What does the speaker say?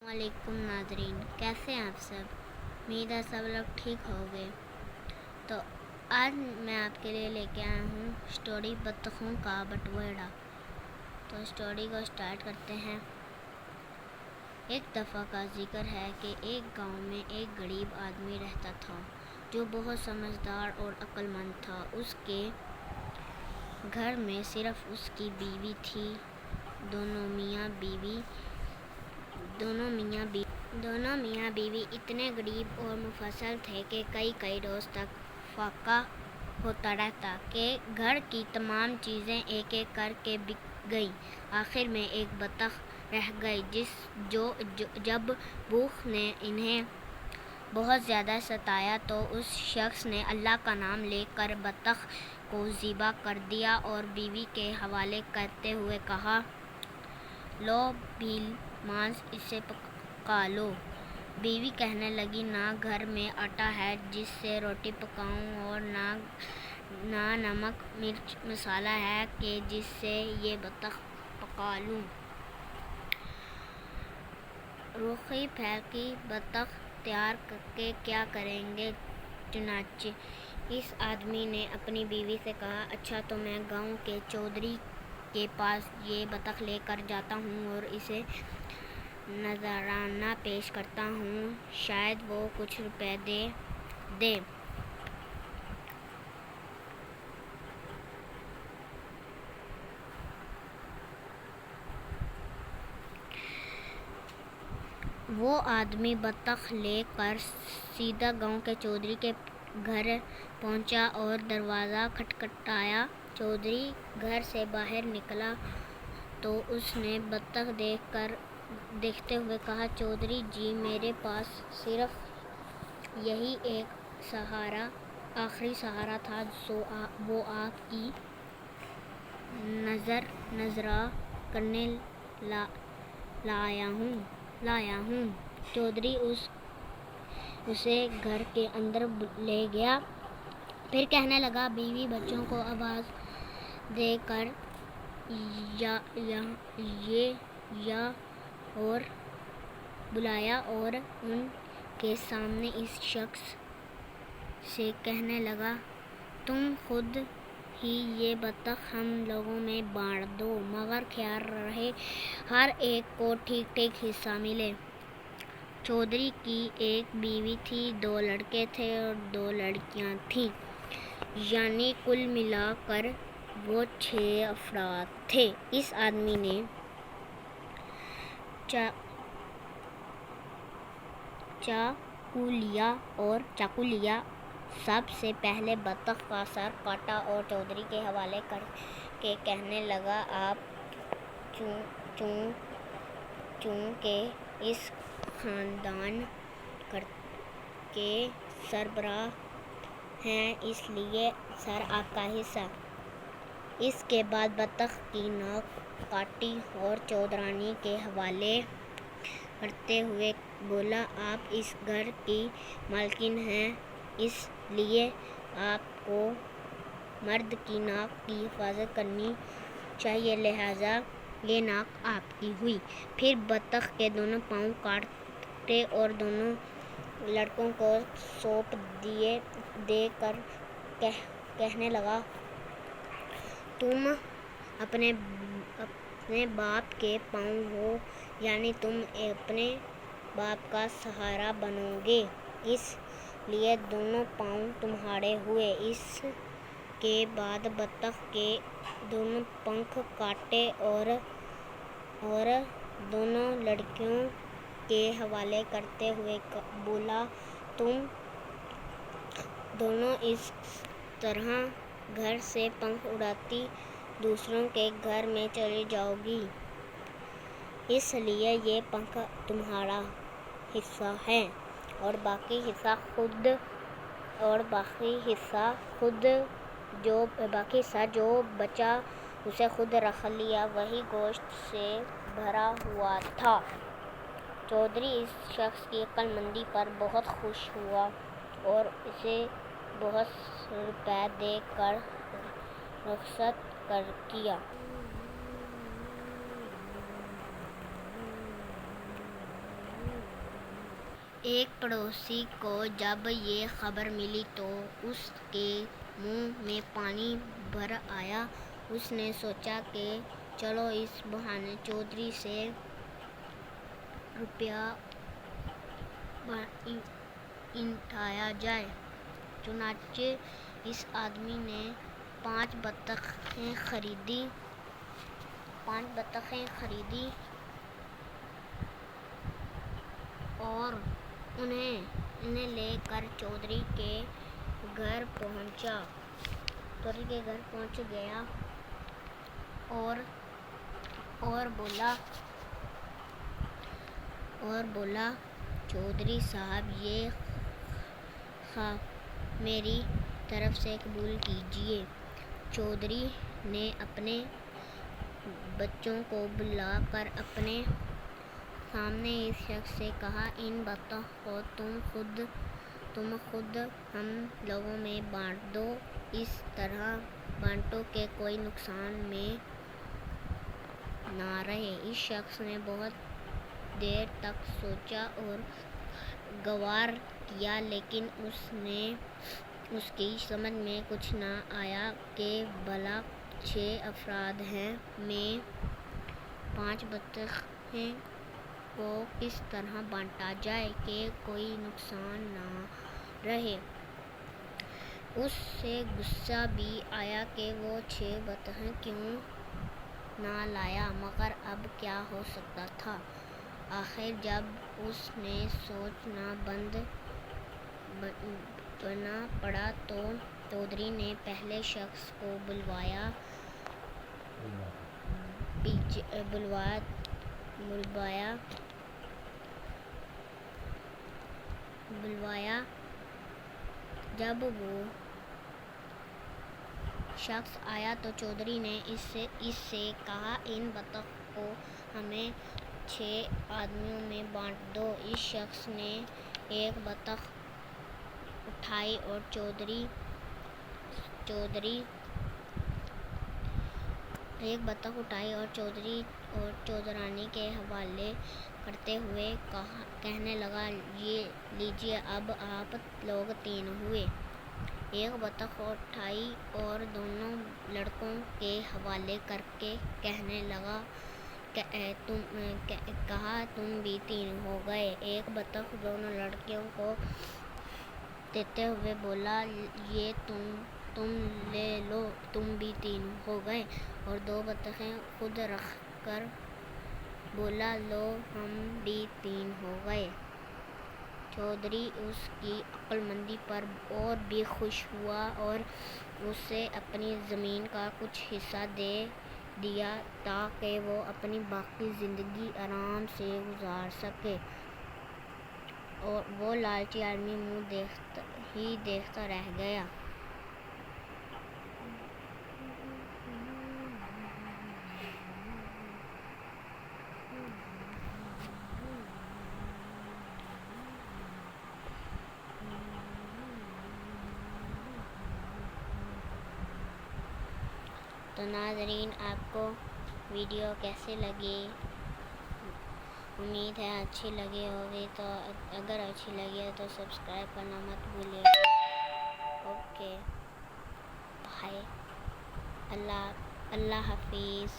वालेकुम नाजरीन, कैसे हैं आप सब। उम्मीद है सब लोग ठीक होंगे। तो आज मैं आपके लिए लेके आया हूँ स्टोरी बतखों का बटवारा। तो स्टोरी को स्टार्ट करते हैं। एक दफ़ा का जिक्र है कि एक गांव में एक गरीब आदमी रहता था जो बहुत समझदार और अक्लमंद था। उसके घर में सिर्फ उसकी बीवी थी। दोनों मियाँ बीवी इतने गरीब और मुफस्सल थे कि कई रोज़ तक फाका होता रहता कि घर की तमाम चीज़ें एक एक करके बिक गई। आखिर में एक बतख रह गई जब भूख ने इन्हें बहुत ज़्यादा सताया तो उस शख्स ने अल्लाह का नाम लेकर बतख को ज़िबा कर दिया और बीवी के हवाले करते हुए कहा, लो भील मांस इसे पका लो। बीवी कहने लगी, ना घर में आटा है जिससे रोटी पकाऊं और ना नमक मिर्च मसाला है कि जिससे ये बतख पका लूं। रूखी फैकी बतख तैयार करके क्या करेंगे। चुनाचे इस आदमी ने अपनी बीवी से कहा, अच्छा तो मैं गांव के चौधरी के पास ये बतख लेकर जाता हूँ और इसे नजराना पेश करता हूँ, शायद वो कुछ रुपए दे। वो आदमी बतख लेकर सीधा गांव के चौधरी के घर पहुंचा और दरवाज़ा खटखटाया। चौधरी घर से बाहर निकला तो उसने बतख देखते हुए कहा, चौधरी जी, मेरे पास सिर्फ यही एक आखिरी सहारा था, वो आपकी नजरा करने लाया हूँ। चौधरी उसे घर के अंदर ले गया। फिर कहने लगा, बीवी बच्चों को आवाज़ देकर और बुलाया और उनके सामने इस शख्स से कहने लगा, तुम खुद ही ये बतख हम लोगों में बांट दो, मगर ख्याल रहे हर एक को ठीक ठीक हिस्सा मिले। चौधरी की एक बीवी थी, 2 लड़के थे और 2 लड़कियां थीं, यानी कुल मिलाकर वो 6 अफराद थे। इस आदमी ने चाकू लिया। सबसे पहले बतख का सर काटा और चौधरी के हवाले करके कहने लगा, आप चूंकि इस खानदान के सरबराह हैं, इसलिए सर आपका हिस्सा। इसके बाद बतख की नाक काटी और चौधरानी के हवाले करते हुए बोला, आप इस घर की मालकिन हैं, इसलिए आपको मर्द की नाक की हिफाजत करनी चाहिए, लिहाजा ये नाक आपकी हुई। फिर बतख के दोनों पाँव काटे और दोनों लड़कों को सौंप देकर कहने लगा, तुम अपने बाप के पाँव हो, यानी तुम अपने बाप का सहारा बनोगे, इसलिए दोनों पाँव तुम्हारे हुए। इसके बाद बतख के दोनों पंख काटे और दोनों लड़कियों के हवाले करते हुए बोला, तुम दोनों इस तरह घर से पंख उड़ाती दूसरों के घर में चली जाओगी, इसलिए ये पंख तुम्हारा हिस्सा है और बाकी हिस्सा जो बचा उसे खुद रख लिया। वही गोश्त से भरा हुआ था। चौधरी इस शख्स की अक्लमंदी पर बहुत खुश हुआ और इसे बहुत रुपए देकर रुखसत किया। ایک پڑوسی کو جب یہ خبر ملی تو اس کے منہ میں پانی بھر آیا۔ اس نے سوچا کہ چلو اس بہانے چودھری سے روپیہ اٹھایا جائے۔ چنانچہ اس آدمی نے 5 بطخیں خریدی اور انہیں لے کر چودھری کے گھر پہنچ گیا اور بولا چودھری صاحب یہ خواہ میری طرف سے قبول کیجیے۔ چودھری نے اپنے بچوں کو بلا کر اپنے سامنے اس شخص سے کہا، ان بطخوں کو تم خود ہم لوگوں میں بانٹ دو، اس طرح بانٹو کہ کوئی نقصان میں نہ رہے۔ اس شخص نے بہت دیر تک سوچا اور گوار کیا، لیکن اس کی سمجھ میں کچھ نہ آیا کہ بھلا 6 افراد میں 5 بطخیں کو کس طرح بانٹا جائے کہ کوئی نقصان نہ رہے۔ اس سے غصہ بھی آیا کہ وہ 6 بطخیں کیوں نہ لایا، مگر اب کیا ہو سکتا تھا۔ آخر جب اس نے سوچنا بنا پڑا تو چودھری نے پہلے شخص کو بلوایا، جب وہ شخص آیا تو چودھری نے اس سے کہا، ان بطخوں کو ہمیں 6 آدمیوں میں بانٹ دو۔ اس شخص نے ایک بطخ اٹھائی اور چودھری اور چودرانی کے حوالے کرتے ہوئے کہنے لگا، لیجیے اب آپ لوگ 3 ہوئے۔ ایک بطخ اٹھائی اور دونوں لڑکوں کے حوالے کر کے کہنے لگا، تم بھی 3 ہو گئے۔ ایک بطخ دونوں لڑکوں کو دیتے ہوئے بولا، یہ تم لے لو، تم بھی 3 ہو گئے۔ اور 2 بطخیں خود رکھ کر بولا، لو ہم بھی 3 ہو گئے۔ چودھری اس کی عقل مندی پر اور بھی خوش ہوا اور اسے اپنی زمین کا کچھ حصہ دے دیا تاکہ وہ اپنی باقی زندگی آرام سے گزار سکے۔ اور وہ لالچی آدمی منہ ہی دیکھتا رہ گیا۔ تو ناظرین، آپ کو ویڈیو کیسے لگی؟ امید ہے اچھی لگی ہوگی، تو اگر اچھی لگی ہے تو سبسکرائب کرنا مت بھولیے۔ اوکے، بائے، اللہ حافظ۔